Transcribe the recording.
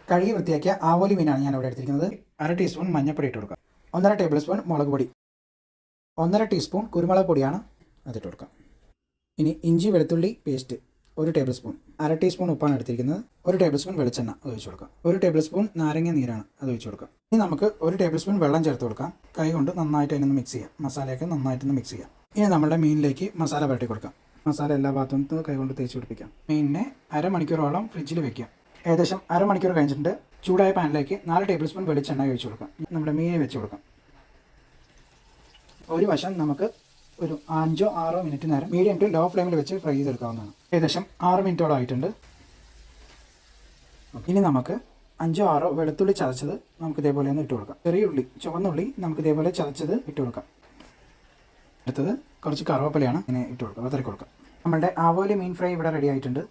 കഴുകി വൃത്തിയാക്കിയ ആവോലി മീനാണ് ഞാൻ ഇവിടെ എടുത്തിരിക്കുന്നത്. 1/2 ടീസ്പൂൺ മഞ്ഞൾപ്പൊടി ഇട്ട് കൊടുക്കാം. 1.5 ടേബിൾ സ്പൂൺ മുളക് പൊടി, 1.5 ടീസ്പൂൺ കുരുമുളക് പൊടിയാണ് അതിട്ട് കൊടുക്കാം. ഇനി ഇഞ്ചി വെളുത്തുള്ളി പേസ്റ്റ് 1 ടേബിൾ സ്പൂൺ, 1/2 ടീസ്പൂൺ ഉപ്പാണ് എടുത്തിരിക്കുന്നത്. 1 ടേബിൾ സ്പൂൺ വെളിച്ചെണ്ണ അത് ഒഴിച്ച് കൊടുക്കാം. 1 ടേബിൾ സ്പൂൺ നാരങ്ങ നീരാണ് അത് ഒഴിച്ച് കൊടുക്കാം. ഇനി നമുക്ക് 1 ടേബിൾ സ്പൂൺ വെള്ളം ചേർത്ത് കൊടുക്കാം. കൈ കൊണ്ട് നന്നായിട്ട് അതിനൊന്ന് മിക്സ് ചെയ്യാം. മസാലയൊക്കെ നന്നായിട്ടൊന്ന് മിക്സ് ചെയ്യാം. ഇനി നമ്മുടെ മീനിലേക്ക് മസാല പുരട്ടി കൊടുക്കാം. മസാല എല്ലാ ഭാഗത്തും കൈ കൊണ്ട് തേച്ച് പിടിപ്പിക്കാം. മീനിനെ അരമണിക്കൂറോളം ഫ്രിഡ്ജിൽ വെക്കാം. ഏകദേശം അരമണിക്കൂർ കഴിഞ്ഞിട്ടുണ്ട്. ചൂടായ പാനിലേക്ക് 4 ടേബിൾ സ്പൂൺ വെളിച്ചെണ്ണ ഒഴിച്ച് കൊടുക്കാം. നമ്മുടെ മീനെ വെച്ച് കൊടുക്കാം. ഒരു വശം നമുക്ക് ഒരു 5-6 മിനിറ്റ് നേരം മീഡിയം ടു ലോ ഫ്ലെയിമിൽ വെച്ച് ഫ്രൈ ചെയ്തെടുക്കാവുന്നതാണ്. ഏകദേശം 6 മിനിറ്റോളം ആയിട്ടുണ്ട്. ഇനി നമുക്ക് 5-6 വെളുത്തുള്ളി ചതച്ചത് നമുക്ക് ഇതേപോലെ ഒന്ന് ഇട്ട് കൊടുക്കാം. ചെറിയ ഉള്ളി, ചുവന്നുള്ളി നമുക്ക് ഇതേപോലെ ചതച്ചത് ഇട്ട് കൊടുക്കാം. അടുത്തത് കുറച്ച് കറുവപ്പലയാണ് ഇങ്ങനെ ഇട്ട് കൊടുക്കാം, വതറി കൊടുക്കാം. നമ്മളുടെ ആവോലി മീൻ ഫ്രൈ ഇവിടെ റെഡി ആയിട്ടുണ്ട്.